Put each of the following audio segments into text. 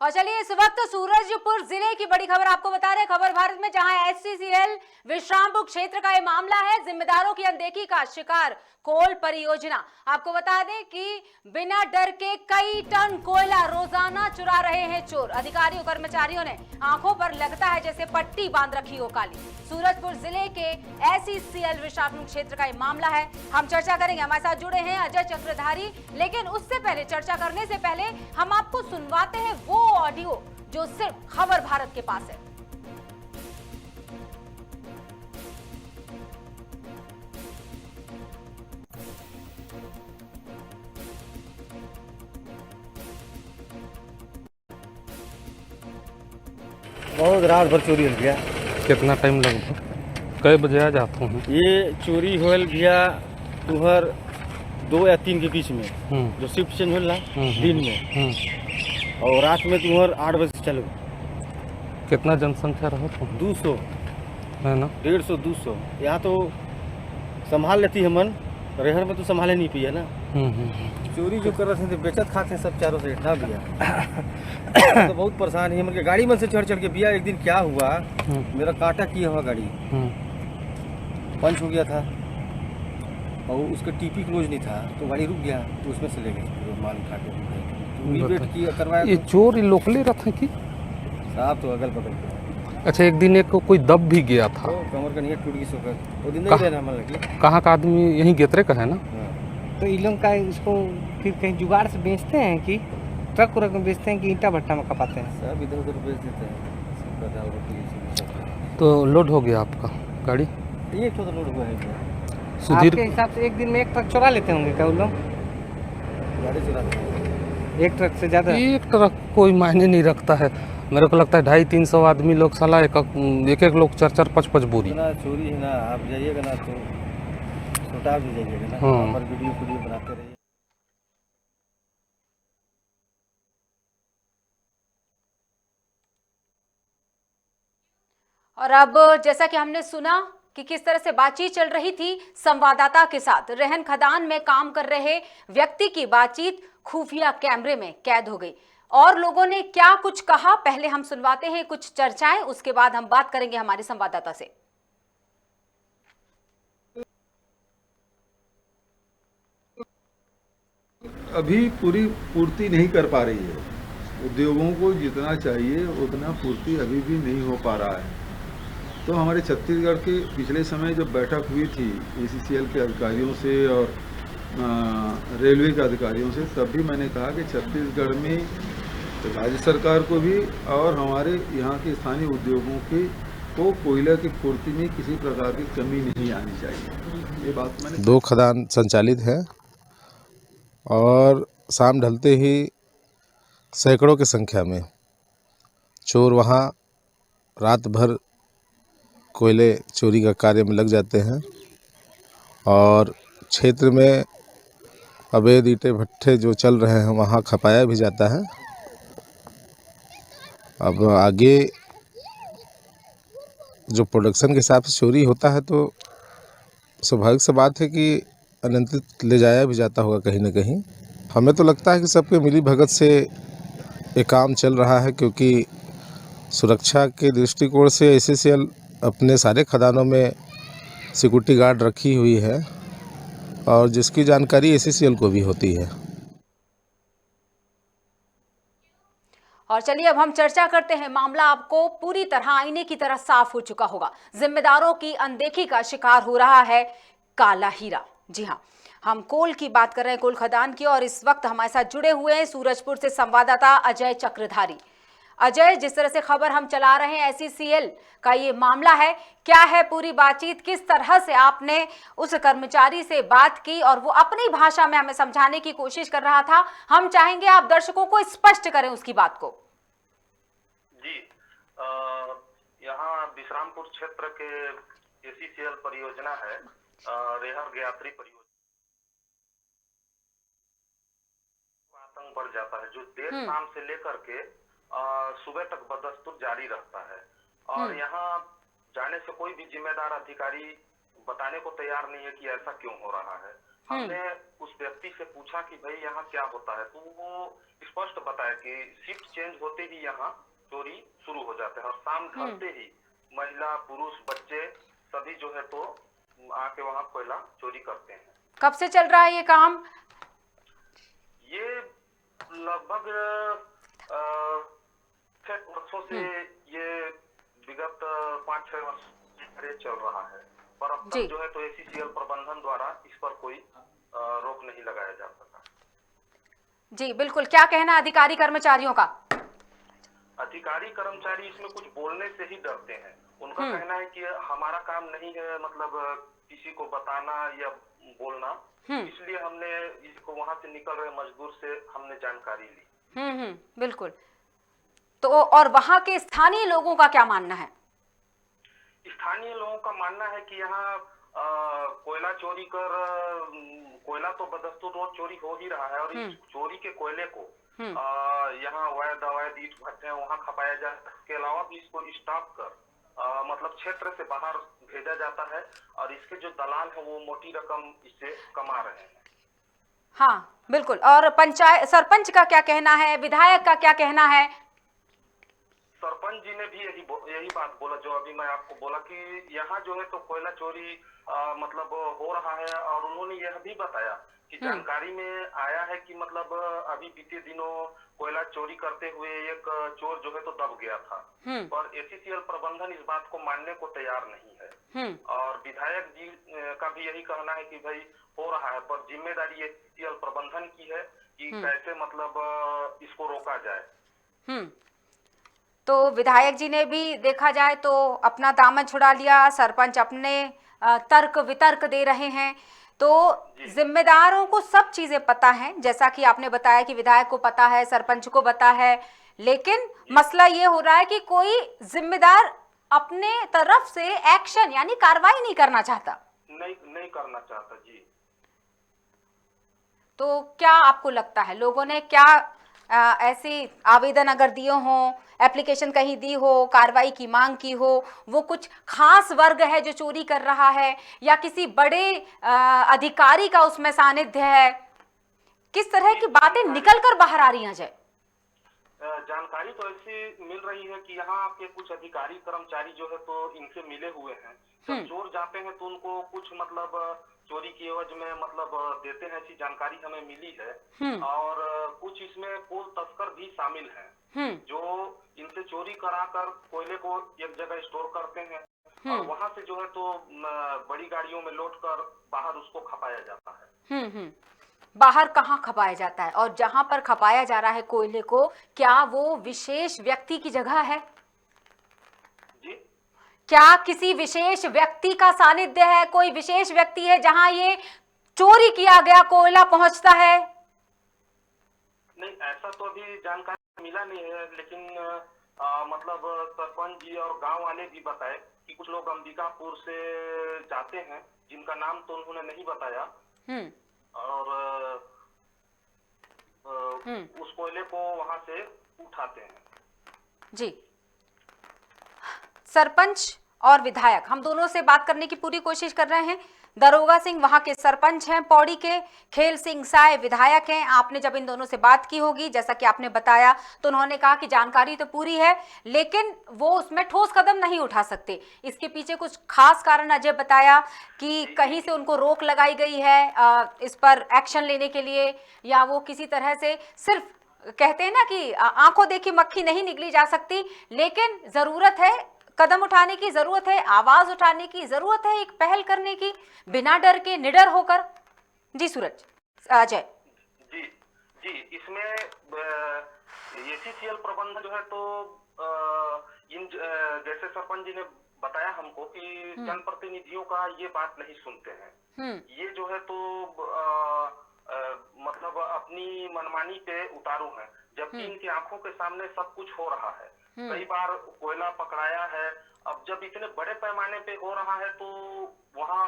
और चलिए इस वक्त सूरजपुर जिले की बड़ी खबर आपको बता रहे हैं। खबर भारत में, जहां एचसीसीएल विश्रामपुर क्षेत्र का यह मामला है। जिम्मेदारों की अनदेखी का शिकार कोल परियोजना। आपको बता दें कि बिना डर के कई टन कोयला रोजाना चुरा रहे हैं चोर। अधिकारियों कर्मचारियों ने आंखों पर लगता है जैसे पट्टी बांध रखी हो काली। सूरजपुर जिले के एचसीसीएल विश्रामपुर क्षेत्र का यह मामला है। हम चर्चा करेंगे, हमारे साथ जुड़े हैं अजय चक्रधारी। लेकिन उससे पहले, चर्चा करने से पहले हम आपको सुनवाते हैं वो ऑडियो जो सिर्फ खबर भारत के पास है। बहुत रात भर चोरी हो गया। कितना टाइम लगभग कई बजे आ जाता हूँ? ये चोरी होल गया तुम्हार 2 या 3 के बीच में, जो शिफ्ट चेंज होला दिन में, और रात में तुम्हार 8 बजे चालू। कितना जनसंख्या रहा था? 200 है ना? 150 200। यहाँ तो संभाल लेती है मन, रेहर में तो संभाले नहीं पिए ना। चोरी जो कर रहे थे बेचत खाते सब चारों से ना भैया। तो बहुत परेशान है। मतलब गाड़ी में से चढ़ के भैया एक दिन क्या हुआ, मेरा कांटा किया हुआ गाड़ी पंच हो गया था और उसका टीपी क्लोज नहीं था, तो गाड़ी रुक गया, तो उसमें से ले गए माल उठा के वेट किया करवाया। ये चोर लोकली रहते हैं कि साहब तो अगल बगल के। अच्छा, एक दिन एक को कोई दब भी गया था, तो कमर का नहीं टूट गई सोकर, वो दिन नहीं रहना मन लगी। कहाँ का आदमी? यहीं गेतरे का है ना? तो इन लोग का इसको फिर कहीं जुगाड़ से बेचते हैं कि ट्रक उरक में बेचते हैं कि ईंटा भट्टा में खपाते हैं? सब इधर उधर बेच देते हैं। तो लोड हो गया आपका गाड़ी? ये तो लोड हुआ है। सुधीर आपके हिसाब से एक दिन में एक ट्रक चुरा लेते होंगे क्या वो लोग? गाड़ी चलाते हैं एक ट्रक से ज़्यादा? एक ट्रक कोई मायने नहीं रखता है। मेरे को लगता है 250-300 आदमी लोग साला एक लोग 4-4 5-5 बोरी। इतना चोरी है ना, आप जाइएगा ना तो छोटा भी जाइएगा ना, हाँ। पर वीडियो बनाते रहिए। और अब जैसा कि हमने सुना कि किस तरह से बातचीत चल रही थी संवाददाता के साथ, रहन खदान में काम कर रहे व्यक्ति की बातचीत खुफिया कैमरे में कैद हो गई। और लोगों ने क्या कुछ कहा, पहले हम सुनवाते हैं कुछ चर्चाएं, उसके बाद हम बात करेंगे हमारे संवाददाता से। अभी पूरी पूर्ति नहीं कर पा रही है। उद्योगों को जितना चाहिए उतना पूर्ति अभी भी नहीं हो पा रहा है। तो हमारे छत्तीसगढ़ के पिछले समय जब बैठक हुई थी एचसीसीएल के अधिकारियों से और रेलवे के अधिकारियों से, तब भी मैंने कहा कि छत्तीसगढ़ में राज्य सरकार को भी और हमारे यहाँ के स्थानीय उद्योगों के को कोयला की पूर्ति में किसी प्रकार की कमी नहीं आनी चाहिए। ये बात मैंने 2 खदान संचालित है और शाम ढलते ही सैकड़ों की संख्या में चोर वहाँ रात भर कोयले चोरी का कार्य में लग जाते हैं और क्षेत्र में अवैध ईंटे भट्ठे जो चल रहे हैं वहाँ खपाया भी जाता है। अब आगे जो प्रोडक्शन के हिसाब से चोरी होता है तो स्वाभाविक सी बात है कि अनियंत्रित ले जाया भी जाता होगा कहीं ना कहीं। हमें तो लगता है कि सबके मिली भगत से ये काम चल रहा है, क्योंकि सुरक्षा के दृष्टिकोण से एचसीसीएल अपने सारे खदानों में सिक्योरिटी गार्ड रखी हुई है और जिसकी जानकारी एचसीसीएल को भी होती है। और चलिए अब हम चर्चा करते हैं। मामला आपको पूरी तरह आईने की तरह साफ हो चुका होगा। जिम्मेदारों की अनदेखी का शिकार हो रहा है काला हीरा। जी हां, हम कोल की बात कर रहे हैं, कोल खदान की। और इस वक्त हमारे साथ जुड़े हुए हैं सूरजपुर से संवाददाता अजय चक्रधारी। अजय, जिस तरह से खबर हम चला रहे हैं, एचसीसीएल का ये मामला है, क्या है पूरी बातचीत? किस तरह से आपने उस कर्मचारी से बात की और वो अपनी भाषा में हमें समझाने की कोशिश कर रहा था? हम चाहेंगे आप दर्शकों को स्पष्ट करें उसकी बात को। जी, यहाँ विश्रामपुर क्षेत्र के एचसीसीएल परियोजना है, रेहर यात्री परियोजना। आतंक बढ़ जाता है जो देर शाम से लेकर के सुबह तक बदस्तूर जारी रहता है और यहाँ जाने से कोई भी जिम्मेदार अधिकारी बताने को तैयार नहीं है कि ऐसा क्यों हो रहा है। हमने उस व्यक्ति से पूछा कि भाई यहाँ क्या होता है, तो वो स्पष्ट बताया कि शिफ्ट चेंज होते ही यहाँ चोरी शुरू हो जाते हैं और शाम ढलते ही महिला पुरुष बच्चे सभी जो है तो आके वहाँ कोयला चोरी करते हैं। कब से चल रहा है ये काम? ये लगभग 6 वर्षों से ये विगत 5-6 वर्ष से चल रहा है, पर अब तक जो है तो एसीसीएल प्रबंधन द्वारा इस पर कोई रोक नहीं लगाया जा सका। जी बिल्कुल, क्या कहना अधिकारी कर्मचारियों का? अधिकारी कर्मचारी इसमें कुछ बोलने से ही डरते हैं। उनका कहना है कि हमारा काम नहीं है मतलब किसी को बताना या बोलना, इसलिए हमने इसको वहां से निकल रहे मजदूर से हमने जानकारी ली। बिल्कुल। तो और वहां के स्थानीय लोगों का क्या मानना है? स्थानीय लोगों का मानना है कि यहाँ कोयला चोरी कर कोयला तो बदस्तूर रोज चोरी हो ही रहा है और इस चोरी के कोयले को यहाँ अवैध ईंट भट्टे हैं वहाँ खपाया जाए, इसके अलावा भी इसको स्टॉक कर मतलब क्षेत्र से बाहर भेजा जाता है और इसके जो दलाल है वो मोटी रकम इससे कमा रहे हैं। हाँ बिल्कुल। और पंचायत सरपंच का क्या कहना है, विधायक का क्या कहना है? सरपंच जी ने भी यही बात बोला जो अभी मैं आपको बोला कि यहाँ जो है तो कोयला चोरी मतलब हो रहा है और उन्होंने यह भी बताया कि जानकारी में आया है कि मतलब अभी बीते दिनों कोयला चोरी करते हुए एक चोर जो है तो दब गया था, पर एसीसीएल प्रबंधन इस बात को मानने को तैयार नहीं है। और विधायक जी का भी यही कहना है कि भाई हो रहा है पर जिम्मेदारी एसीसीएल प्रबंधन की है कि कैसे मतलब इसको रोका जाए। तो विधायक जी ने भी देखा जाए तो अपना दामन छुड़ा लिया, सरपंच अपने तर्क वितर्क दे रहे हैं। तो जिम्मेदारों को सब चीजें पता है, जैसा कि आपने बताया कि विधायक को पता है, सरपंच को पता है, लेकिन मसला ये हो रहा है कि कोई जिम्मेदार अपने तरफ से एक्शन यानी कार्रवाई नहीं करना चाहता। नहीं करना चाहता जी। तो क्या आपको लगता है लोगों ने क्या ऐसे आवेदन अगर दिए हों, एप्लीकेशन कहीं दी हो, कार्रवाई की मांग की हो, वो कुछ खास वर्ग है जो चोरी कर रहा है या किसी बड़े अधिकारी का उसमें सानिध्य है? किस तरह की बातें निकल कर बाहर आ रही हैं अजय? जानकारी तो ऐसी मिल रही है कि यहाँ के कुछ अधिकारी कर्मचारी जो है तो इनसे मिले हुए हैं, जब चोर जाते हैं तो उनको कुछ मतलब चोरी की एवज में मतलब देते हैं, ऐसी जानकारी हमें मिली है। और कुछ इसमें कोल तस्कर भी शामिल हैं जो इनसे चोरी कराकर कोयले को एक जगह स्टोर करते हैं और वहां से जो है तो बड़ी गाड़ियों में लोड कर बाहर उसको खपाया जाता है। बाहर कहाँ खपाया जाता है? और जहां पर खपाया जा रहा है कोयले को, क्या वो विशेष व्यक्ति की जगह है? जी? क्या किसी विशेष व्यक्ति का सानिध्य है? कोई विशेष व्यक्ति है जहां ये चोरी किया गया कोयला पहुंचता है? नहीं, ऐसा तो अभी जानकारी मिला नहीं है, लेकिन मतलब सरपंच जी और गांव वाले भी बताए कि कुछ लोग अंबिकापुर से जाते हैं जिनका नाम तो उन्होंने नहीं बताया और उस कोयले को वहां से उठाते हैं। जी, सरपंच और विधायक हम दोनों से बात करने की पूरी कोशिश कर रहे हैं। दरोगा सिंह वहां के सरपंच हैं पौड़ी के, खेल सिंह साय विधायक हैं। आपने जब इन दोनों से बात की होगी, जैसा कि आपने बताया, तो उन्होंने कहा कि जानकारी तो पूरी है लेकिन वो उसमें ठोस कदम नहीं उठा सकते। इसके पीछे कुछ खास कारण अजय बताया कि कहीं से उनको रोक लगाई गई है इस पर एक्शन लेने के लिए, या वो किसी तरह से सिर्फ कहते हैं ना कि आंखों देखी मक्खी नहीं निकली जा सकती, लेकिन जरूरत है कदम उठाने की, जरूरत है आवाज उठाने की, जरूरत है एक पहल करने की, बिना डर के निडर होकर। जी सूरज, अजय जी जी इसमें एसीसीएल प्रबंधन जो है तो इन जैसे सरपंच जी ने बताया हमको कि जनप्रतिनिधियों का ये बात नहीं सुनते हैं। ये जो है तो मतलब अपनी मनमानी पे उतारू है, जबकि इनकी आंखों के सामने सब कुछ हो रहा है। कई बार कोयला पकड़ाया है। अब जब इतने बड़े पैमाने पे हो रहा है तो वहाँ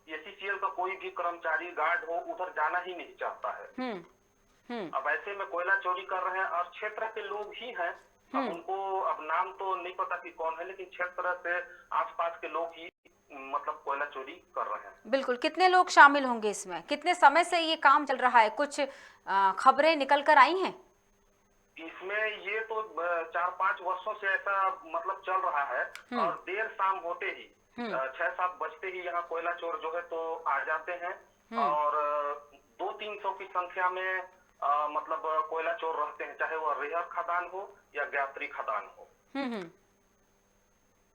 एसीसीएल का कोई भी कर्मचारी गार्ड हो उधर जाना ही नहीं चाहता है। अब ऐसे में कोयला चोरी कर रहे हैं और क्षेत्र के लोग ही हैं। अब उनको अब नाम तो नहीं पता कि कौन है, लेकिन क्षेत्र से आसपास के लोग ही मतलब कोयला चोरी कर रहे हैं। बिल्कुल, कितने लोग शामिल होंगे इसमें, कितने समय से ये काम चल रहा है, कुछ खबरें निकल कर आई हैं? इसमें ये तो 4-5 वर्षों से ऐसा मतलब चल रहा है और देर शाम होते ही 6-7 बजते ही यहाँ कोयला चोर जो है तो आ जाते हैं और 200-300 की संख्या में मतलब कोयला चोर रहते हैं, चाहे वो रेहर खदान हो या ज्ञात्री खदान हो।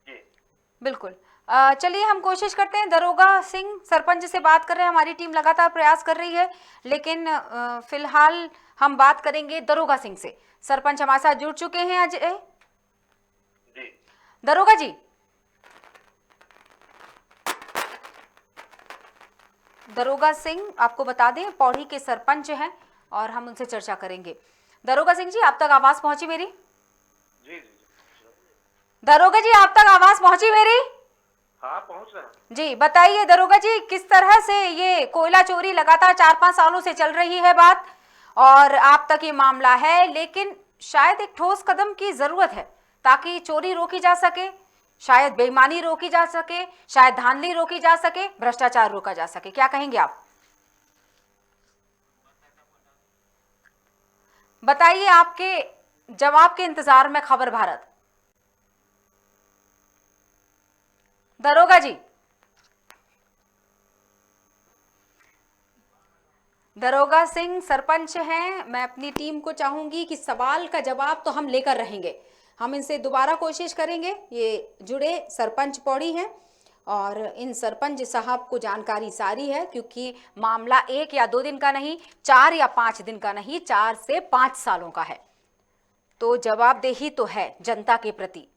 जी बिल्कुल। चलिए हम कोशिश करते हैं, दरोगा सिंह सरपंच से बात कर रहे हैं, हमारी टीम लगातार प्रयास कर रही है, लेकिन फिलहाल हम बात करेंगे दरोगा सिंह से। सरपंच हमारे साथ जुड़ चुके हैं अजय जी। दरोगा जी, दरोगा सिंह आपको बता दें पौड़ी के सरपंच हैं और हम उनसे चर्चा करेंगे। दरोगा सिंह जी, आप तक आवाज पहुंची मेरी? जी जी दरोगा जी, आप तक आवाज पहुंची मेरी? हाँ, पहुंच रहा है। जी बताइए दरोगा जी, किस तरह से ये कोयला चोरी लगातार 4-5 सालों से चल रही है बात और आप तक ये मामला है, लेकिन शायद एक ठोस कदम की जरूरत है ताकि चोरी रोकी जा सके, शायद बेईमानी रोकी जा सके, शायद धांधली रोकी जा सके, भ्रष्टाचार रोका जा सके। क्या कहेंगे आप? बताइए, आपके जवाब के इंतजार में खबर भारत। दरोगा जी, दरोगा सिंह सरपंच हैं, मैं अपनी टीम को चाहूंगी कि सवाल का जवाब तो हम लेकर रहेंगे, हम इनसे दोबारा कोशिश करेंगे। ये जुड़े सरपंच पौड़ी हैं और इन सरपंच साहब को जानकारी सारी है, क्योंकि मामला 1 या 2 दिन का नहीं, 4 या 5 दिन का नहीं, 4 से 5 सालों का है। तो जवाबदेही तो है जनता के प्रति,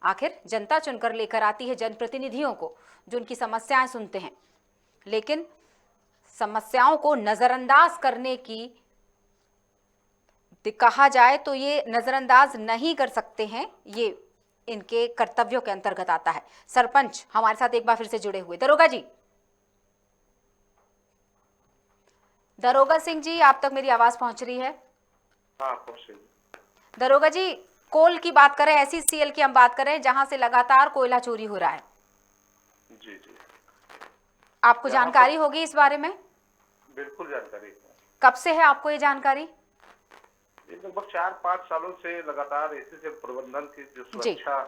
आखिर जनता चुनकर लेकर आती है जनप्रतिनिधियों को जो उनकी समस्याएं सुनते हैं, लेकिन समस्याओं को नजरअंदाज करने की कहा जाए तो ये नजरअंदाज नहीं कर सकते हैं, ये इनके कर्तव्यों के अंतर्गत आता है। सरपंच हमारे साथ एक बार फिर से जुड़े हुए। दरोगा जी, दरोगा सिंह जी, आप तक मेरी आवाज पहुंच रही है? हाँ, पहुंच रही है। दरोगा जी, कोल की बात करें, ऐसी सीएल की हम बात करें जहां से लगातार कोयला चोरी हो रहा है, जी जी, आपको जानकारी होगी इस बारे में? बिल्कुल जानकारी है। कब से है आपको ये जानकारी? लगभग 4-5 सालों से लगातार एसएससी प्रबंधन की जो सुरक्षा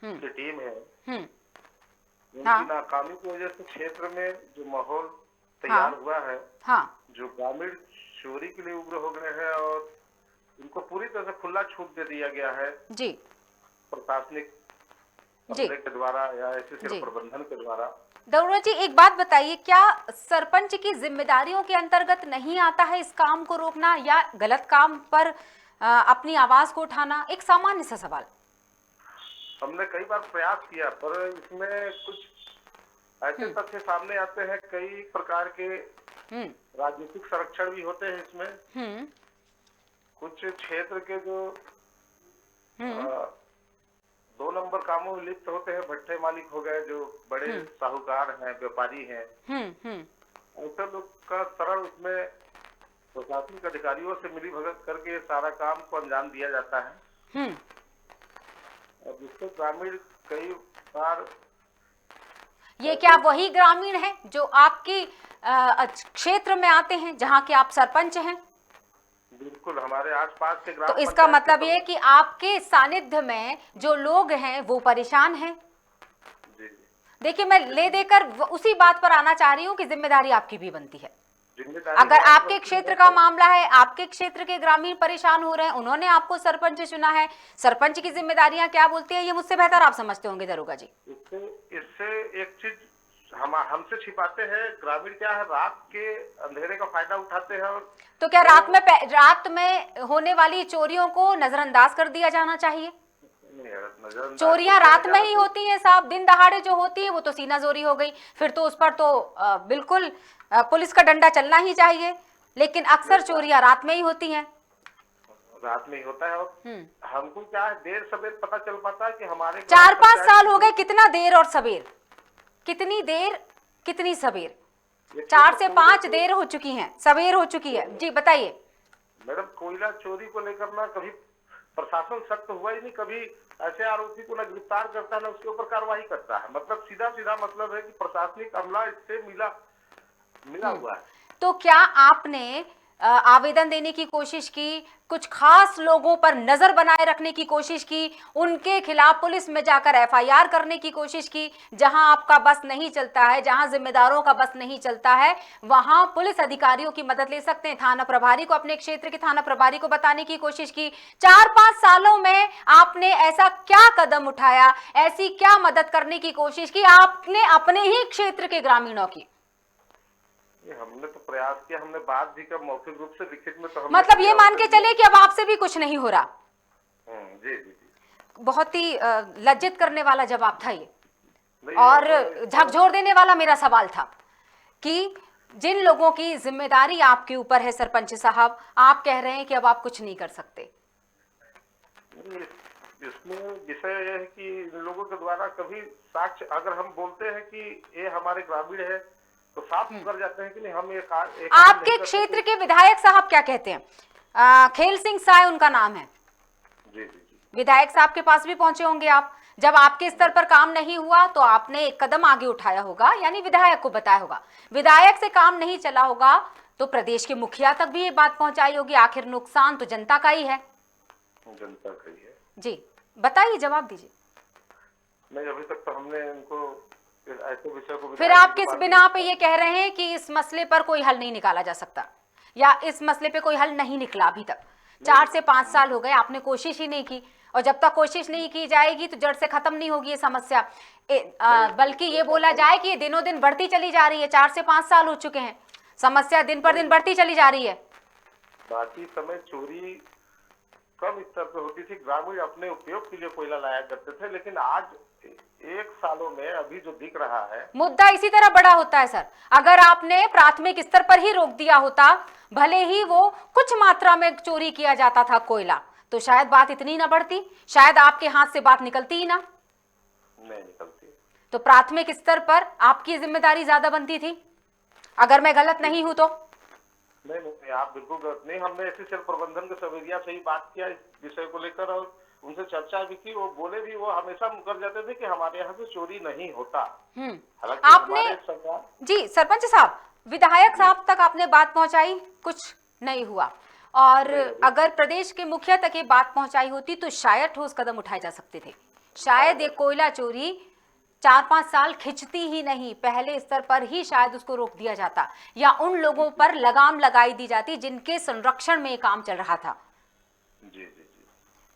की टीम है, उनकी नाकामी की वजह से क्षेत्र में जो माहौल तैयार हुआ है, जो ग्रामीण चोरी के लिए उग्र हो गए हैं और इनको पूरी तरह से खुला छूट दे दिया गया है जी, प्रशासनिक के द्वारा या एसएससी प्रबंधन के द्वारा। दरोगा जी, एक बात बताइए, क्या सरपंच की जिम्मेदारियों के अंतर्गत नहीं आता है इस काम को रोकना या गलत काम पर अपनी आवाज को उठाना? एक सामान्य सा सवाल। हमने कई बार प्रयास किया, पर इसमें कुछ ऐसे तथ्य सामने आते हैं, कई प्रकार के राजनीतिक संरक्षण भी होते हैं इसमें। कुछ क्षेत्र के जो 2 नंबर कामों में लिप्त होते हैं, भट्टे मालिक हो गए, जो बड़े साहूकार हैं, व्यापारी हैं, ऐसे लोग का सरल उसमें प्रशासनिक अधिकारियों से मिली भगत करके सारा काम को अंजाम दिया जाता है और जिससे ग्रामीण कई बार। ये क्या वही ग्रामीण हैं जो आपकी क्षेत्र में आते हैं जहां के आप सरपंच हैं? बिल्कुल, हमारे आसपास के ग्राम। तो इसका मतलब ये कि आपके सानिध्य में जो लोग हैं वो परेशान हैं। देखिए, मैं ले देकर उसी बात पर आना चाह रही हूँ कि जिम्मेदारी आपकी भी बनती है। अगर आपके क्षेत्र का मामला है, आपके क्षेत्र के ग्रामीण परेशान हो रहे हैं, उन्होंने आपको सरपंच चुना है, सरपंच की जिम्मेदारियां क्या बोलती है, ये मुझसे बेहतर आप समझते होंगे दरोगा जी। इससे एक चीज हमसे छिपाते हैं, ग्रामीण क्या है, रात के अंधेरे का फायदा उठाते हैं। और तो क्या रात में होने वाली चोरियों को नजरअंदाज कर दिया जाना चाहिए? चोरियां रात में ही होती हैं साहब, दिन दहाड़े जो होती है वो तो सीनाजोरी हो गई, फिर तो उस पर तो बिल्कुल पुलिस का डंडा चलना ही चाहिए, लेकिन अक्सर चोरियां रात में ही होती हैं। रात में ही होता है और हमको क्या है, देर सवेर पता चल पाता है कि हमारे 4-5 साल हो गए, कितना देर और सवेर, कितनी देर कितनी सवेर? 4 से 5 देर हो चुकी है, सवेर हो चुकी है। जी बताइए। मैडम, कोयला चोरी को लेकर ना कभी प्रशासन सख्त हुआ ही नहीं, कभी ऐसे आरोपी को न गिरफ्तार करता है न उसके ऊपर कार्रवाई करता है। मतलब सीधा सीधा मतलब है कि प्रशासनिक अमला इससे मिला हुआ है। तो क्या आपने आवेदन देने की कोशिश की, कुछ खास लोगों पर नजर बनाए रखने की कोशिश की, उनके खिलाफ पुलिस में जाकर एफआईआर करने की कोशिश की? जहां आपका बस नहीं चलता है, जहां जिम्मेदारों का बस नहीं चलता है, वहां पुलिस अधिकारियों की मदद ले सकते हैं। थाना प्रभारी को, अपने क्षेत्र के थाना प्रभारी को बताने की कोशिश की। 4-5 सालों में आपने ऐसा क्या कदम उठाया, ऐसी क्या मदद करने की कोशिश की आपने अपने ही क्षेत्र के ग्रामीणों की? हमने तो प्रयास किया, हमने बात भी कर मौखिक रूप से, लिखित में तो मतलब ये मान के चले कि अब आपसे भी कुछ नहीं हो रहा। जी जी जी। बहुत ही लज्जित करने वाला जवाब था ये, और झकझोर देने वाला मेरा सवाल था कि जिन लोगों की जिम्मेदारी आपके ऊपर है सरपंच साहब, आप कह रहे हैं कि अब आप कुछ नहीं कर सकते। इसमें विषय यह है कि इन लोगों के द्वारा कभी साक्ष्य, अगर हम बोलते हैं कि ये हमारे ग्रामीण है तो साफ कर जाते हैं कि नहीं हम एक आपके क्षेत्र के विधायक साहब क्या कहते हैं? खेल सिंह साय उनका नाम है। जी जी जी। विधायक साहब के पास भी पहुंचे होंगे आप। जब आपके स्तर पर काम नहीं हुआ तो आपने एक कदम आगे उठाया होगा, यानी विधायक को बताया होगा। विधायक से काम नहीं चला होगा तो प्रदेश के मुखिया तक भी ये बात पहुंचाई होगी। आखिर नुकसान तो जनता का ही है। जनता का ही है। जी बताइए, जवाब दीजिए। नहीं, अभी तक तो हमने इनको ऐसे विषय को, फिर आप किस बिना पे ये कह रहे हैं कि इस मसले पर कोई हल नहीं निकाला जा सकता, या इस मसले पे कोई हल नहीं निकला अभी तक? 4 से 5 साल हो गए, आपने कोशिश ही नहीं की, और जब तक कोशिश नहीं की जाएगी तो जड़ से खत्म नहीं होगी ये समस्या। बल्कि ये बोला जाए कि ये दिनों दिन बढ़ती चली जा रही है। 4 से 5 साल हो चुके हैं, समस्या दिन पर दिन बढ़ती चली जा रही है। बाकी समय चोरी कम स्तर पे होती थी, ग्रामीण अपने उपयोग के लिए कोयला लाया करते थे, लेकिन आज 1 सालों में अभी जो दिख रहा है, मुद्दा इसी तरह बड़ा होता है सर। अगर आपने प्राथमिक स्तर पर ही रोक दिया होता, भले ही वो कुछ मात्रा में चोरी किया जाता था कोयला, तो शायद बात इतनी ना बढ़ती, शायद आपके हाथ से बात निकलती ही ना। नहीं निकलती। तो प्राथमिक स्तर पर आपकी जिम्मेदारी ज्यादा बनती थी, अगर मैं गलत नहीं हूं तो। नहीं, आप बिल्कुल गलत नहीं। हमने एससीसीएल प्रबंधन के सवेरिया से ही बात किया इस विषय को लेकर, और उनसे चर्चा भी की। वो बोले भी, वो हमेशा मुकर जाते थे कि हमारे यहाँ से चोरी नहीं होता। आपने जी सरपंच साहब, विधायक साहब तक आपने बात पहुंचाई, कुछ नहीं हुआ, और अगर प्रदेश के मुखिया तक ये बात पहुंचाई होती तो शायद ठोस कदम उठाए जा सकते थे। शायद ये कोयला चोरी 4-5 साल खिंचती ही नहीं, पहले स्तर पर ही शायद उसको रोक दिया जाता, या उन लोगों पर लगाम लगाई दी जाती जिनके संरक्षण में ये काम चल रहा था। जी जी जी।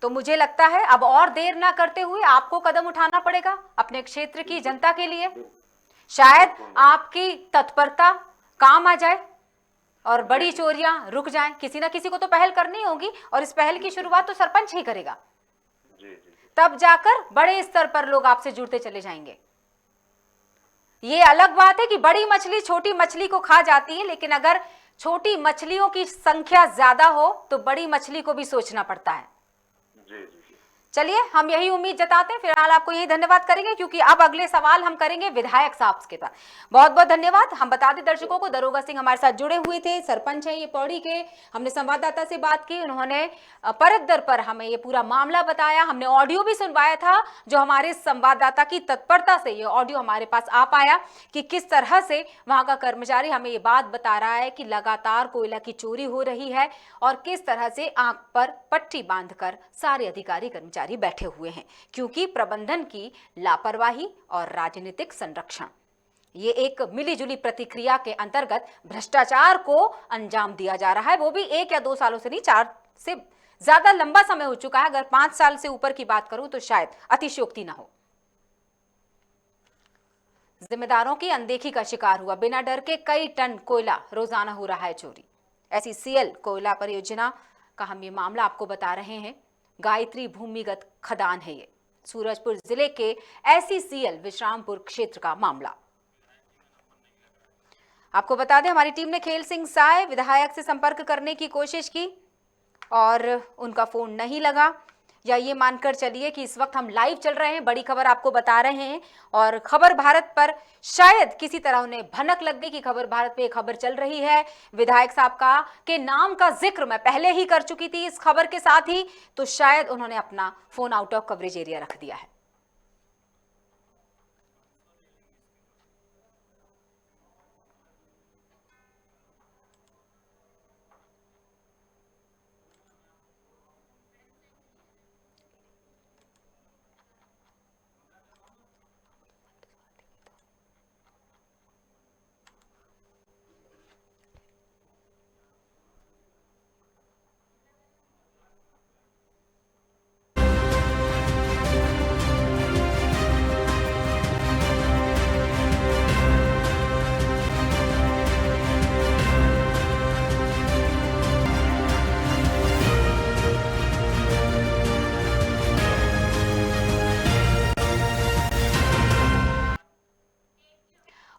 तो मुझे लगता है अब और देर ना करते हुए आपको कदम उठाना पड़ेगा अपने क्षेत्र की जनता के लिए। शायद आपकी तत्परता काम आ जाए और बड़ी चोरियां रुक जाएं। किसी ना किसी को तो पहल करनी होगी, और इस पहल की शुरुआत तो सरपंच ही करेगा। तब जाकर बड़े स्तर पर लोग आपसे जुड़ते चले जाएंगे। ये अलग बात है कि बड़ी मछली छोटी मछली को खा जाती है, लेकिन अगर छोटी मछलियों की संख्या ज्यादा हो तो बड़ी मछली को भी सोचना पड़ता है। चलिए, हम यही उम्मीद जताते हैं। फिलहाल आपको यही धन्यवाद करेंगे, क्योंकि अब अगले सवाल हम करेंगे विधायक साहब के साथ। बहुत बहुत धन्यवाद। हम बता दें दर्शकों को, दरोगा सिंह हमारे साथ जुड़े हुए थे, सरपंच है ये पौड़ी के। हमने संवाददाता से बात की, उन्होंने परत दर पर हमें ये पूरा मामला बताया। हमने ऑडियो भी सुनवाया था, जो हमारे संवाददाता की तत्परता से ये ऑडियो हमारे पास आ पाया कि किस तरह से वहां का कर्मचारी हमें ये बात बता रहा है कि लगातार कोयला की चोरी हो रही है, और किस तरह से आंख पर पट्टी बांधकर सारे अधिकारी कर्मचारी बैठे हुए हैं, क्योंकि प्रबंधन की लापरवाही और राजनीतिक संरक्षण, ये एक मिलीजुली प्रतिक्रिया के अंतर्गत भ्रष्टाचार को अंजाम दिया जा रहा है। वो भी 1 या 2 सालों से नहीं, 4 से ज्यादा लंबा समय हो चुका है। अगर 5 साल से ऊपर की बात करूं तो शायद अतिशयोक्ति ना हो। जिम्मेदारों की अनदेखी का शिकार हुआ, बिना डर के कई टन कोयला रोजाना हो रहा है चोरी। SECL कोयला परियोजना का हम ये मामला आपको बता रहे हैं। गायत्री भूमिगत खदान है ये, सूरजपुर जिले के SECL विश्रामपुर क्षेत्र का मामला। आपको बता दें, हमारी टीम ने खेल सिंह साय विधायक से संपर्क करने की कोशिश की और उनका फोन नहीं लगा। या ये मानकर चलिए कि इस वक्त हम लाइव चल रहे हैं, बड़ी खबर आपको बता रहे हैं और खबर भारत पर शायद किसी तरह उन्हें भनक लग गई कि खबर भारत पे खबर चल रही है। विधायक साहब का के नाम का जिक्र मैं पहले ही कर चुकी थी इस खबर के साथ ही, तो शायद उन्होंने अपना phone out of coverage area रख दिया है।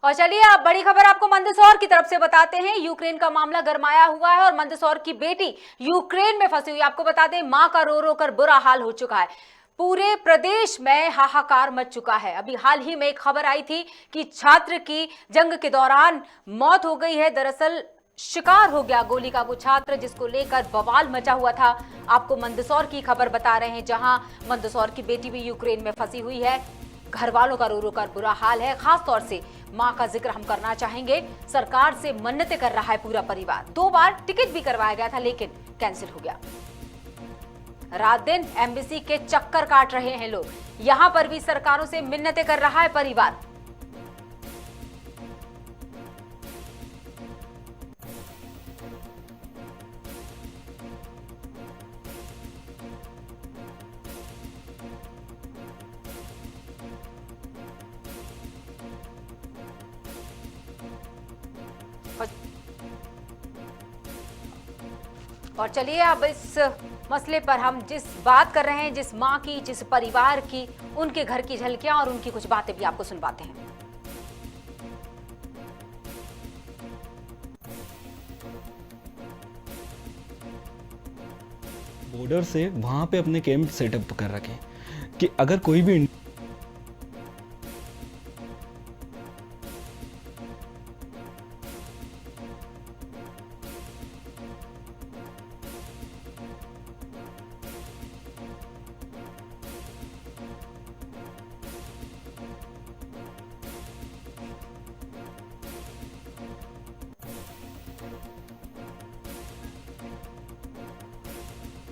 और चलिए अब बड़ी खबर आपको मंदसौर की तरफ से बताते हैं। यूक्रेन का मामला गरमाया हुआ है और मंदसौर की बेटी यूक्रेन में फंसी हुई। आपको बता दें मां का रो रो कर बुरा हाल हो चुका है, पूरे प्रदेश में हाहाकार मच चुका है। अभी हाल ही में एक खबर आई थी कि छात्र की जंग के दौरान मौत हो गई है। दरअसल शिकार हो गया गोली का वो छात्र जिसको लेकर बवाल मचा हुआ था। आपको मंदसौर की खबर बता रहे हैं, जहां मंदसौर की बेटी भी यूक्रेन में फंसी हुई है। घर वालों का रो रो कर बुरा हाल है। खास तौर से मां का जिक्र हम करना चाहेंगे। सरकार से मन्नतें कर रहा है पूरा परिवार। 2 बार टिकट भी करवाया गया था लेकिन कैंसिल हो गया। रात दिन एम्बेसी के चक्कर काट रहे हैं लोग। यहां पर भी सरकारों से मिन्नतें कर रहा है परिवार। और चलिए अब इस मसले पर हम जिस बात कर रहे हैं, जिस मां की, जिस परिवार की, उनके घर की झलकियां और उनकी कुछ बातें भी आपको सुनवाते हैं। बॉर्डर से वहां पे अपने कैंप सेटअप कर रखे कि अगर कोई भी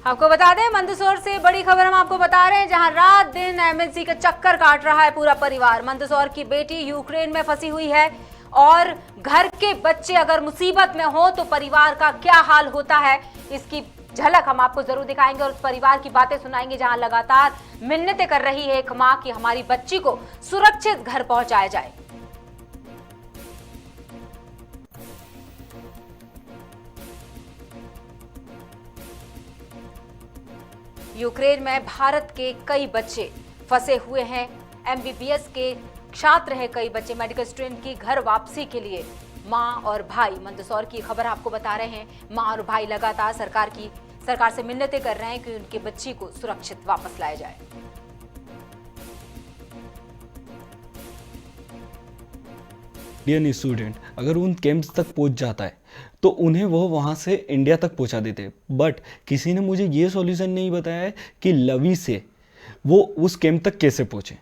आपको बता दें मंदसौर से बड़ी खबर हम आपको बता रहे हैं, जहां रात दिन एमएनसी का चक्कर काट रहा है पूरा परिवार। मंदसौर की बेटी यूक्रेन में फंसी हुई है और घर के बच्चे अगर मुसीबत में हो तो परिवार का क्या हाल होता है, इसकी झलक हम आपको जरूर दिखाएंगे और उस परिवार की बातें सुनाएंगे जहां लगातार मिन्नतें कर रही है एक मां कि हमारी बच्ची को सुरक्षित घर पहुंचाया जाए। यूक्रेन में भारत के कई बच्चे फंसे हुए हैं। एमबीबीएस के छात्र हैं कई बच्चे। मेडिकल स्टूडेंट की घर वापसी के लिए मां और भाई, मंदसौर की खबर आपको बता रहे हैं, मां और भाई लगातार सरकार से मिन्नतें कर रहे हैं कि उनकी बच्ची को सुरक्षित वापस लाया जाए। इंडियन स्टूडेंट अगर उन कैंप्स तक पहुंच जाता है तो उन्हें वो वहाँ से इंडिया तक पहुंचा देते। बट किसी ने मुझे ये सॉल्यूशन नहीं बताया है कि लवी से वो उस कैंप तक कैसे पहुँचे।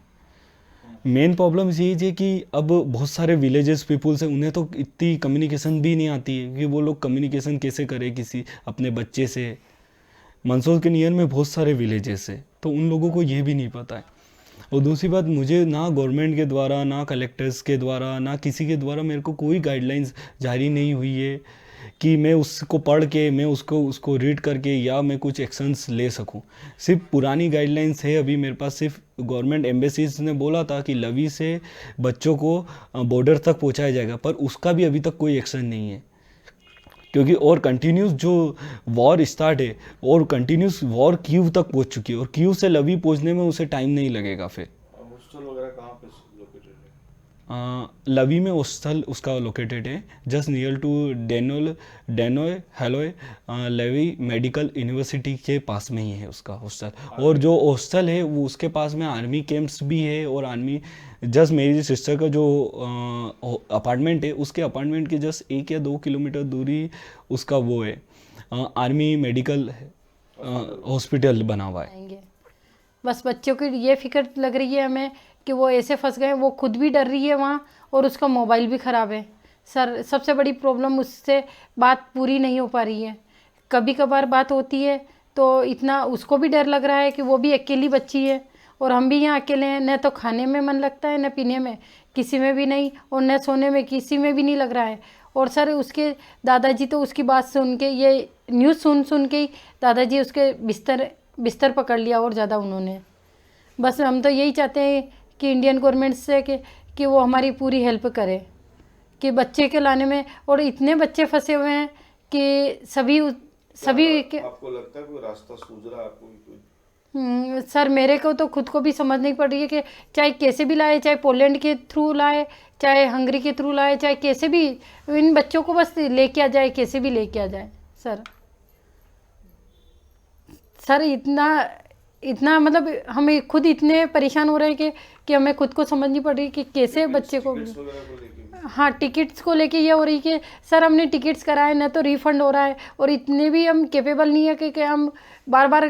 मेन प्रॉब्लम यही है कि अब बहुत सारे विलेजेस पीपुल्स हैं, उन्हें तो इतनी कम्युनिकेशन भी नहीं आती है कि वो लोग कम्युनिकेशन कैसे करें किसी अपने बच्चे से। मंदसौर के नियर में बहुत सारे विलेजेस हैं तो उन लोगों को ये भी नहीं पता है। और दूसरी बात, मुझे ना गवर्नमेंट के द्वारा, ना कलेक्टर्स के द्वारा, ना किसी के द्वारा मेरे को कोई गाइडलाइंस जारी नहीं हुई है कि मैं उसको पढ़ के मैं उसको रीड करके या मैं कुछ एक्शंस ले सकूं। सिर्फ पुरानी गाइडलाइंस है अभी मेरे पास। सिर्फ गवर्नमेंट एम्बेसीज ने बोला था कि लवी से बच्चों को बॉर्डर तक पहुंचाया जाएगा, पर उसका भी अभी तक कोई एक्शन नहीं है क्योंकि और कंटिन्यूस जो वॉर स्टार्ट है और कंटिन्यूस वॉर कीव तक पहुंच चुकी है और कीव से लवी पहुंचने में उसे टाइम नहीं लगेगा। फिर हॉस्टल वगैरह कहाँ पे लोकेटेड है? लवी में हॉस्टल उसका लोकेटेड है, जस्ट नियर टू डेनोय हेलोय लेवी मेडिकल यूनिवर्सिटी के पास में ही है उसका हॉस्टल। और जो हॉस्टल है वो उसके पास में आर्मी कैंप्स भी है, और आर्मी जस्ट मेरी सिस्टर का जो अपार्टमेंट है उसके अपार्टमेंट के जस्ट 1 या 2 किलोमीटर दूरी उसका वो है आर्मी मेडिकल हॉस्पिटल बना हुआ है। आएंगे। बस बच्चों की ये फिक्र लग रही है हमें कि वो ऐसे फंस गए, वो खुद भी डर रही है वहाँ, और उसका मोबाइल भी ख़राब है सर। सबसे बड़ी प्रॉब्लम उससे बात पूरी नहीं हो पा रही है। कभी कभार बात होती है तो इतना उसको भी डर लग रहा है कि वो भी अकेली बच्ची है, और हम भी यहाँ अकेले हैं। न तो खाने में मन लगता है, न पीने में, किसी में भी नहीं, और न सोने में किसी में भी नहीं लग रहा है। और सर उसके दादाजी तो उसकी बात सुन के, ये न्यूज़ सुन के ही दादाजी उसके बिस्तर पकड़ लिया, और ज़्यादा उन्होंने। बस हम तो यही चाहते हैं कि इंडियन गवर्नमेंट से कि वो हमारी पूरी हेल्प करे कि बच्चे के लाने में। और इतने बच्चे फंसे हुए हैं कि सभी आपको लगता है कोई रास्ता सूझ रहा है आपको? सर मेरे को तो खुद को भी समझ नहीं पड़ रही है कि चाहे कैसे भी लाए, चाहे पोलैंड के थ्रू लाए, चाहे हंगरी के थ्रू लाए, चाहे कैसे भी इन बच्चों को बस लेके आ जाए, कैसे भी लेके आ जाए सर। इतना मतलब हमें खुद इतने परेशान हो रहे हैं कि हमें खुद को समझ नहीं पड़ रही कि कैसे बच्चे को। हाँ, टिकट्स को लेके ये हो रही कि सर हमने टिकट्स कराए ना तो रिफ़ंड हो रहा है, और इतने भी हम कैपेबल नहीं है कि हम बार बार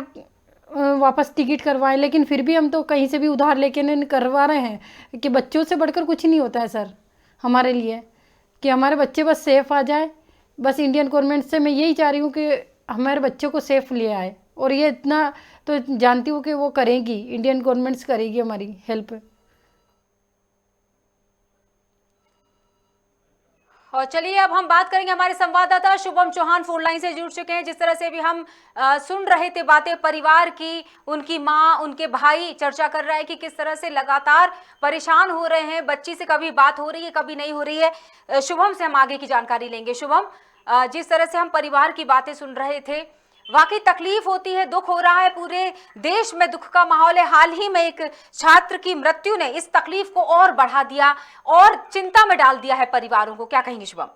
वापस टिकट करवाएं। लेकिन फिर भी हम तो कहीं से भी उधार लेके नहीं करवा रहे हैं कि बच्चों से बढ़कर कुछ नहीं होता है सर हमारे लिए, कि हमारे बच्चे बस सेफ़ आ जाए। बस इंडियन गवर्नमेंट से मैं यही चाह रही हूँ कि हमारे बच्चों को सेफ़ ले आए, और ये इतना तो जानती हूँ कि वो करेगी, इंडियन गवर्नमेंट करेगी हमारी हेल्प। और चलिए अब हम बात करेंगे, हमारे संवाददाता शुभम चौहान फोन लाइन से जुड़ चुके हैं। जिस तरह से भी हम सुन रहे थे बातें परिवार की, उनकी माँ, उनके भाई चर्चा कर रहा है कि किस तरह से लगातार परेशान हो रहे हैं, बच्ची से कभी बात हो रही है कभी नहीं हो रही है। शुभम से हम आगे की जानकारी लेंगे। शुभम, जिस तरह से हम परिवार की बातें सुन रहे थे, वाकई तकलीफ होती है, दुख हो रहा है, पूरे देश में दुख का माहौल है। हाल ही में एक छात्र की मृत्यु ने इस तकलीफ को और बढ़ा दिया और चिंता में डाल दिया है परिवारों को। क्या कहेंगे शुभम?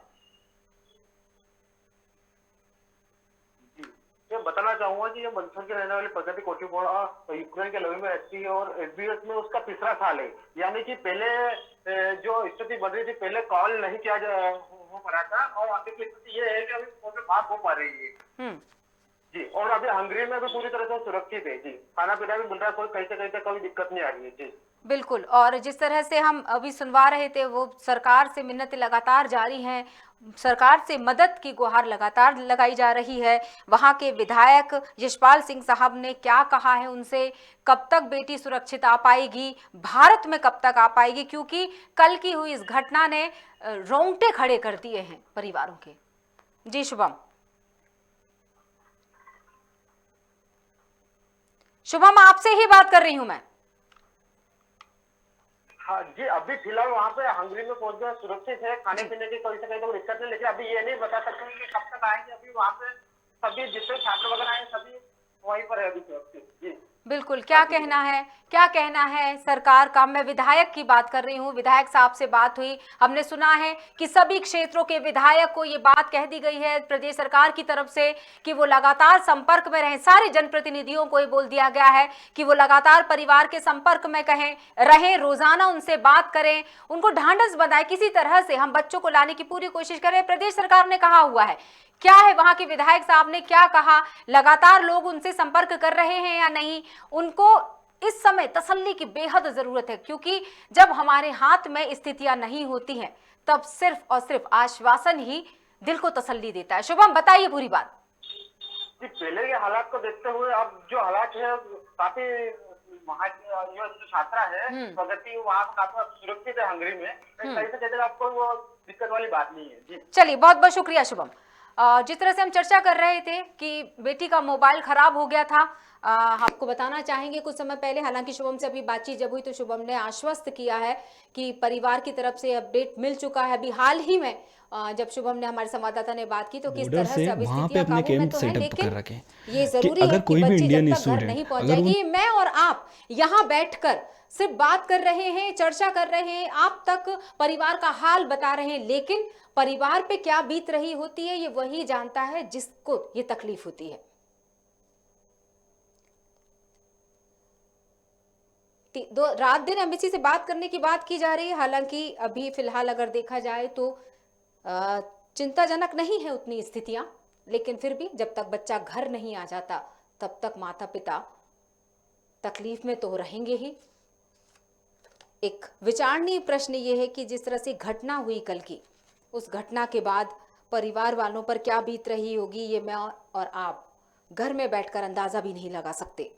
ये बताना चाहूंगा कि ये मंदसौर के रहने वाले प्रगति कोटिपोड़ा यूक्रेन के लवी में रहती है और एसबीएस में उसका तीसरा साल है। यानी कि पहले जो स्थिति बन रही थी, पहले कॉल नहीं किया हो पा रहा था, और अभी की स्थिति ये है कि अभी फोन पे बात हो पा रही है जी। और अभी हंगरी में भी पूरी तरह से सुरक्षित है जी, खाना पीना भी मिल रहा है, कोई कहीं से कहीं तक कोई दिक्कत नहीं आ रही है जी। बिल्कुल, और जिस तरह से हम अभी सुनवा रहे थे, वो सरकार से मिन्नतें लगातार जारी हैं, सरकार से मदद की गुहार लगातार लगाई जा रही है। वहां के विधायक यशपाल सिंह साहब ने क्या कहा है उनसे, कब तक बेटी सुरक्षित आ पाएगी, भारत में कब तक आ पाएगी, क्योंकि कल की हुई इस घटना ने रोंगटे खड़े कर दिए हैं परिवारों के। जी शुभम, आपसे ही बात कर रही हूं मैं। हाँ जी, अभी फिलहाल वहाँ पे हंगरी में पहुंच गए, सुरक्षित है, खाने पीने की कोई से कहीं तो दिक्कत नहीं, लेकिन अभी ये नहीं बता सकते कि कब तक आएंगे। अभी वहाँ पे सभी जितने छात्र वगैरह आए सभी वहीं पर है अभी सुरक्षित जी। बिल्कुल, क्या कहना है सरकार का? मैं विधायक की बात कर रही हूँ, विधायक साहब से बात हुई, हमने सुना है कि सभी क्षेत्रों के विधायक को ये बात कह दी गई है प्रदेश सरकार की तरफ से कि वो लगातार संपर्क में रहें। सारे जनप्रतिनिधियों को ये बोल दिया गया है कि वो लगातार परिवार के संपर्क में रहें, रोजाना उनसे बात करें, उनको ढांढस बंधाएं, किसी तरह से हम बच्चों को लाने की पूरी कोशिश करें। प्रदेश सरकार ने कहा हुआ है, क्या है वहां के विधायक साहब ने क्या कहा, लगातार लोग उनसे संपर्क कर रहे हैं या नहीं? उनको इस समय तसल्ली की बेहद जरूरत है, क्योंकि जब हमारे हाथ में स्थितियां नहीं होती हैं तब सिर्फ और सिर्फ आश्वासन ही दिल को तसल्ली देता है। शुभम, बताइए पूरी बात। जी, पहले के हालात को देखते हुए अब जो हालात है काफी, वहाँ जो छात्रा है प्रगति वहाँ काफी सुरक्षित है हंगरी में, सही से कहते आपको वो दिक्कत वाली बात नहीं है जी। चलिए, बहुत बहुत शुक्रिया शुभम। जिस तरह से हम चर्चा कर रहे थे कि बेटी का मोबाइल खराब हो गया था, आपको बताना चाहेंगे कुछ समय पहले, हालांकि शुभम से अभी बातचीत जब हुई तो शुभम ने आश्वस्त किया है कि परिवार की तरफ से अपडेट मिल चुका है। अभी हाल ही में जब शुभम ने, हमारे संवाददाता ने बात की तो किस बॉर्डर तरह से से अब वहाँ पे स्थितियां अपने काबू में कैंप तो है, सेटअप लेकिन कर रखे ये जरूरी है अगर कि कोई भी बच्ची इंडियन जब तक घर स्टूडेंट नहीं पहुंच अगर जाएगी, मैं और आप यहाँ बैठकर सिर्फ बात कर रहे हैं, चर्चा कर रहे हैं, आप तक परिवार का हाल बता रहे हैं, लेकिन परिवार पे क्या बीत रही होती है ये वही जानता है जिसको ये तकलीफ होती है। रात दिन एम्बेसी से बात करने की बात की जा रही है। हालांकि अभी फिलहाल अगर देखा जाए तो चिंताजनक नहीं है उतनी स्थितियां, लेकिन फिर भी जब तक बच्चा घर नहीं आ जाता तब तक माता पिता तकलीफ में तो रहेंगे ही। एक विचारणीय प्रश्न ये है कि जिस तरह से घटना हुई कल की, उस घटना के बाद परिवार वालों पर क्या बीत रही होगी ये मैं और आप घर में बैठकर अंदाजा भी नहीं लगा सकते।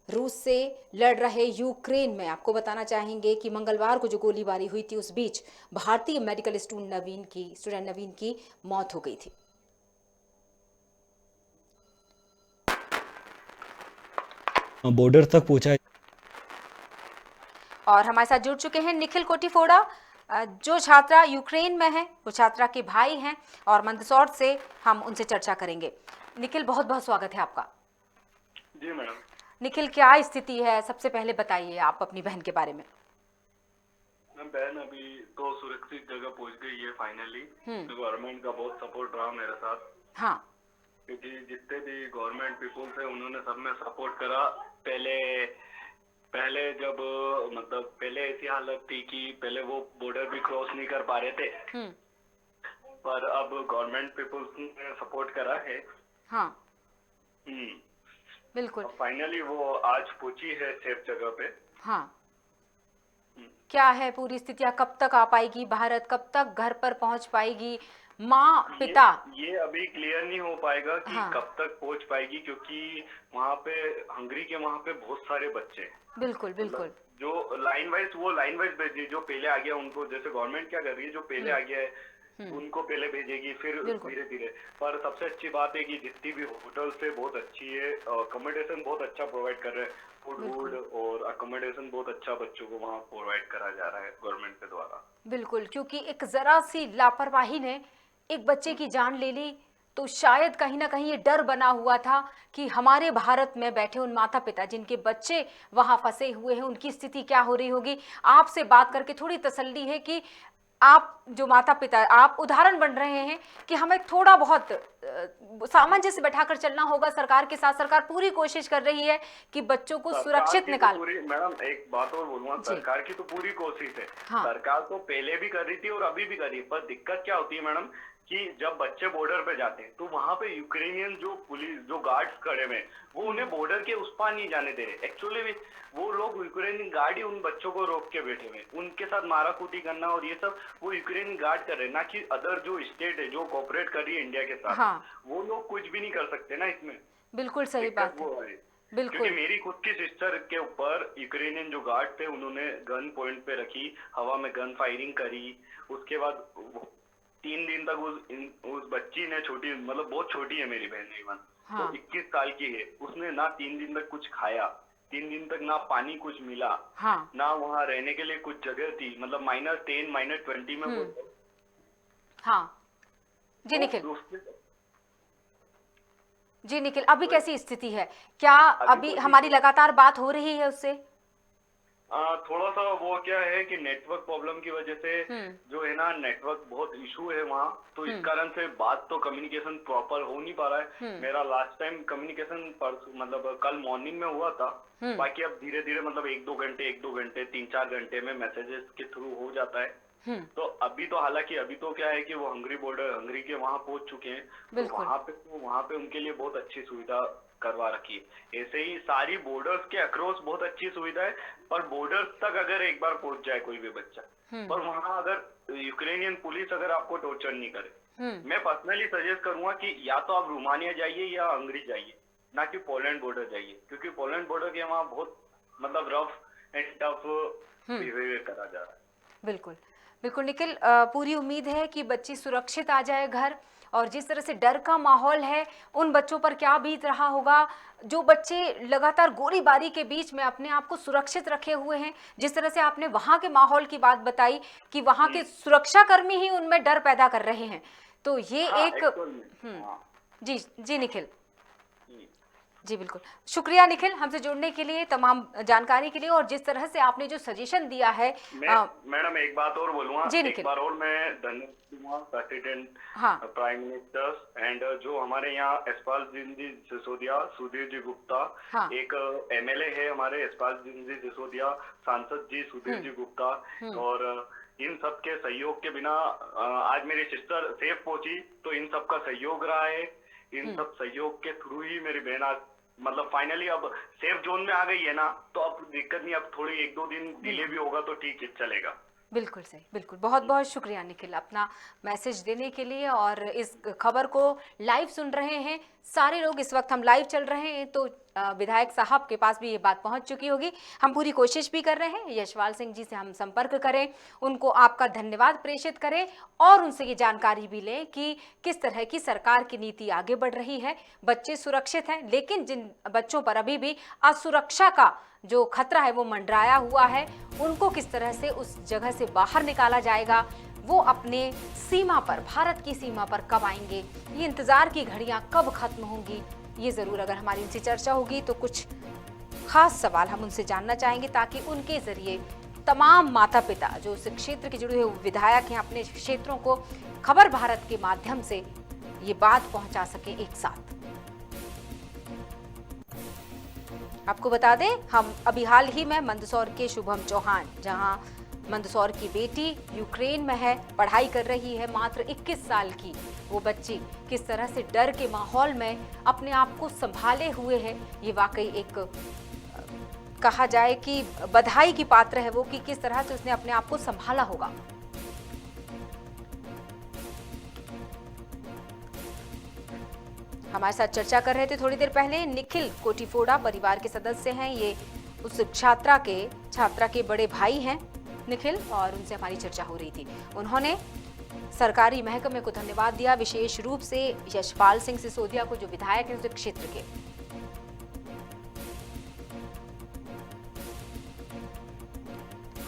रूस से लड़ रहे यूक्रेन में आपको बताना चाहेंगे कि मंगलवार को जो गोलीबारी हुई थी उस बीच भारतीय मेडिकल स्टूडेंट नवीन की मौत हो गई थी। बॉर्डर तक पहुंचा। और हमारे साथ जुड़ चुके हैं निखिल कोटीफोड़ा, जो छात्रा यूक्रेन में है, वो छात्रा के भाई हैं और मंदसौर से हम उनसे चर्चा करेंगे। निखिल, बहुत बहुत स्वागत है आपका। जी मैडम। निखिल, क्या स्थिति है, सबसे पहले बताइए आप अपनी बहन के बारे में। मैम, बहन अभी तो सुरक्षित जगह पहुंच गई है फाइनली। गवर्नमेंट का बहुत सपोर्ट रहा मेरे साथ। हाँ, क्योंकि जितने भी गवर्नमेंट पीपुल्स है उन्होंने सब में सपोर्ट करा। पहले जब मतलब पहले ऐसी हालत थी कि पहले वो बॉर्डर भी क्रॉस नहीं कर पा रहे थे, पर अब गवर्नमेंट पीपुल्स ने सपोर्ट करा है। हाँ, बिल्कुल। फाइनली वो आज पहुंची है सेफ जगह पे। हाँ, क्या है पूरी स्थितियां, कब तक आ पाएगी भारत, कब तक घर पर पहुंच पाएगी माँ पिता? ये अभी क्लियर नहीं हो पाएगा कि कब तक पहुंच पाएगी, क्योंकि वहाँ पे हंगरी के वहाँ पे बहुत सारे बच्चे हैं। बिल्कुल बिल्कुल। जो लाइन वाइज भेजिए, जो पहले आ गया उनको, जैसे गवर्नमेंट क्या कर रही है, जो पहले आ गया है उनको पहले भेजेगी, फिर धीरे धीरे। पर सबसे अच्छी बात है कि जितनी भी होटल से बहुत अच्छी है, अकोमोडेशन बहुत अच्छा प्रोवाइड कर रहे हैं, फूड और अकोमोडेशन बहुत अच्छा बच्चों को वहाँ प्रोवाइड करा जा रहा है गवर्नमेंट के द्वारा। बिल्कुल, क्योंकि एक जरा सी लापरवाही ने एक बच्चे की जान ले ली, तो शायद कहीं ना कहीं ये डर बना हुआ था कि हमारे भारत में बैठे उन माता पिता जिनके बच्चे वहां फंसे हुए हैं, उनकी स्थिति क्या हो रही होगी। आपसे बात करके थोड़ी तसल्ली है कि आप जो माता पिता, आप उदाहरण बन रहे हैं कि हमें थोड़ा बहुत सामंजस्य बैठाकर चलना होगा सरकार के साथ। सरकार पूरी कोशिश कर रही है कि बच्चों को सुरक्षित निकाल। मैडम एक बात और बोलूंगा, सरकार की तो पूरी कोशिश है। सरकार तो पहले भी कर रही थी और अभी भी कर रही है, पर दिक्कत क्या होती है मैडम कि जब बच्चे बॉर्डर पे जाते हैं तो वहाँ पे यूक्रेनियन जो पुलिस, जो गार्ड्स खड़े हुए, वो उन्हें बॉर्डर के उस पार नहीं जाने दे रहे। एक्चुअली वो लोग यूक्रेनियन गार्ड ही उन बच्चों को रोक के बैठे हुए, उनके साथ माराकूटी करना और ये सब वो यूक्रेनियन गार्ड कर रहे हैं, ना कि अदर जो स्टेट है जो कोऑपरेट कर रही है इंडिया के साथ। वो लोग कुछ भी नहीं कर सकते ना इसमें। बिल्कुल सही बात है। बिल्कुल। क्योंकि मेरी खुद की सिस्टर के ऊपर यूक्रेनियन जो गार्ड थे उन्होंने गन पॉइंट पे रखी, हवा में गन फायरिंग करी। उसके बाद 3 दिन तक उस बच्ची ने, छोटी मतलब बहुत छोटी है मेरी बहन इवन, तो 21 साल की है, उसने ना 3 दिन तक कुछ खाया, 3 दिन तक ना पानी कुछ मिला, ना वहाँ रहने के लिए कुछ जगह थी, मतलब -10 -20 में। जी निखिल, जी निखिल, अभी कैसी स्थिति है? क्या अभी हमारी लगातार बात हो रही है उससे? थोड़ा सा वो क्या है कि नेटवर्क प्रॉब्लम की वजह से जो है ना, नेटवर्क बहुत इशू है वहाँ, तो इस कारण से बात तो कम्युनिकेशन प्रॉपर हो नहीं पा रहा है। मेरा लास्ट टाइम कम्युनिकेशन मतलब कल मॉर्निंग में हुआ था, बाकी अब धीरे धीरे मतलब 1-2 घंटे 3-4 घंटे में मैसेजेस के थ्रू हो जाता है। तो अभी तो हालांकि अभी तो क्या है कि वो हंगरी के वहाँ पहुंच चुके हैं, तो वहाँ पे उनके लिए बहुत अच्छी सुविधा करवा रखी है। ऐसे ही सारी बॉर्डर्स के अक्रॉस बहुत अच्छी सुविधा है, पर बॉर्डर्स तक अगर एक बार पहुंच जाए कोई भी बच्चा, पर वहाँ अगर यूक्रेनियन पुलिस अगर आपको टॉर्चर नहीं करे, मैं पर्सनली सजेस्ट करूंगा कि या तो आप रोमानिया जाइए या हंगरी जाइए, ना कि पोलैंड बॉर्डर जाइए, क्योंकि पोलैंड बॉर्डर के वहाँ बहुत मतलब रफ एंड टफ बिहेवियर करा जा रहा है। बिल्कुल बिल्कुल निखिल, पूरी उम्मीद है कि बच्ची सुरक्षित आ जाए घर और जिस तरह से डर का माहौल है, उन बच्चों पर क्या बीत रहा होगा जो बच्चे लगातार गोलीबारी के बीच में अपने आप को सुरक्षित रखे हुए हैं। जिस तरह से आपने वहाँ के माहौल की बात बताई कि वहाँ के सुरक्षाकर्मी ही उनमें डर पैदा कर रहे हैं, तो ये जी जी निखिल, जी बिल्कुल, शुक्रिया निखिल हमसे जुड़ने के लिए, तमाम जानकारी के लिए, और जिस तरह से आपने जो सजेशन दिया है। मैडम एक बात और बोलूंगा, जी एक निखिल, बार और मैं धन्यवाद प्रेसिडेंट, प्राइम मिनिस्टर एंड जो हमारे यहाँ यशपाल जी सिसोदिया, सुधीर जी गुप्ता, एक एमएलए है हमारे यशपाल जी सिसोदिया, सांसद जी सुधीर जी गुप्ता, और इन सब के सहयोग के बिना आज मेरी सिस्टर सेफ पहुंची, तो इन सब का सहयोग रहा है। इन सब सहयोग के थ्रू ही मेरी बहन आज मतलब फाइनली अब सेफ जोन में आ गई है ना, तो अब दिक्कत नहीं, अब थोड़ी 1-2 दिन डिले भी होगा तो ठीक है, चलेगा। बिल्कुल सही, बिल्कुल, बहुत बहुत शुक्रिया निखिल अपना मैसेज देने के लिए। और इस खबर को लाइव सुन रहे हैं सारे लोग, इस वक्त हम लाइव चल रहे हैं, तो विधायक साहब के पास भी ये बात पहुंच चुकी होगी। हम पूरी कोशिश भी कर रहे हैं यशपाल सिंह जी से हम संपर्क करें, उनको आपका धन्यवाद प्रेषित करें और उनसे ये जानकारी भी लें कि किस तरह की सरकार की नीति आगे बढ़ रही है। बच्चे सुरक्षित हैं, लेकिन जिन बच्चों पर अभी भी असुरक्षा का जो खतरा है वो मंडराया हुआ है, उनको किस तरह से उस जगह से बाहर निकाला जाएगा, वो अपने सीमा पर, भारत की सीमा पर कब आएंगे, ये इंतजार की घड़ियां कब खत्म होंगी, ये जरूर अगर हमारी उनसे चर्चा होगी तो कुछ खास सवाल हम उनसे जानना चाहेंगे, ताकि उनके जरिए तमाम माता पिता जो इस क्षेत्र के जुड़े हुए विधायक हैं अपने क्षेत्रों को खबर भारत के माध्यम से ये बात पहुंचा सके एक साथ। आपको बता दें, हम अभी हाल ही में मंदसौर के शुभम चौहान, जहां मंदसौर की बेटी यूक्रेन में है, पढ़ाई कर रही है, मात्र 21 साल की वो बच्ची किस तरह से डर के माहौल में अपने आप को संभाले हुए है, ये वाकई एक कहा जाए कि बधाई की पात्र है वो, कि किस तरह से उसने अपने आप को संभाला होगा। हमारे साथ चर्चा कर रहे थे थोड़ी देर पहले निखिल कोटिफोड़ा, परिवार के सदस्य हैं, ये उस छात्रा के बड़े भाई हैं निखिल, और उनसे हमारी चर्चा हो रही थी। उन्होंने सरकारी महकमे को धन्यवाद दिया, विशेष रूप से यशपाल सिंह सिसोदिया को जो विधायक हैं उस क्षेत्र के।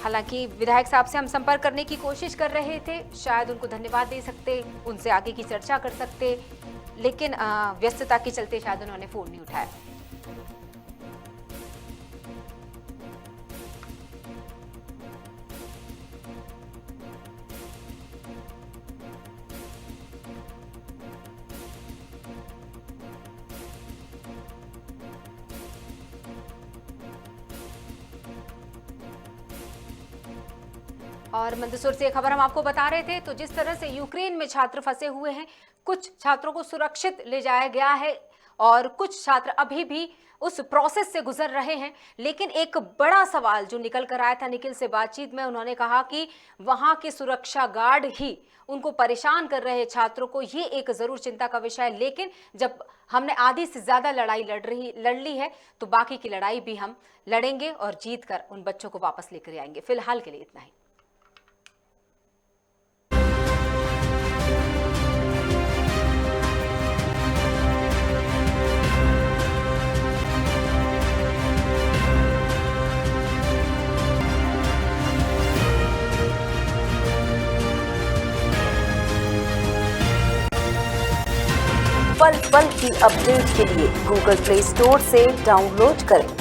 हालांकि विधायक साहब से हम संपर्क करने की कोशिश कर रहे थे, शायद उनको धन्यवाद दे सकते, उनसे आगे की चर्चा कर सकते, लेकिन व्यस्तता के चलते शायद उन्होंने फोन नहीं उठाया। और मंदसौर से खबर हम आपको बता रहे थे, तो जिस तरह से यूक्रेन में छात्र फंसे हुए हैं, कुछ छात्रों को सुरक्षित ले जाया गया है और कुछ छात्र अभी भी उस प्रोसेस से गुजर रहे हैं। लेकिन एक बड़ा सवाल जो निकल कर आया था निखिल से बातचीत में, उन्होंने कहा कि वहां के सुरक्षा गार्ड ही उनको परेशान कर रहे छात्रों को, ये एक जरूर चिंता का विषय है। लेकिन जब हमने आधी से ज्यादा लड़ाई लड़ ली है, तो बाकी की लड़ाई भी हम लड़ेंगे और जीत कर उन बच्चों को वापस लेकर आएंगे। फिलहाल के लिए इतना ही। पल पल की अपडेट के लिए गूगल प्ले स्टोर से डाउनलोड करें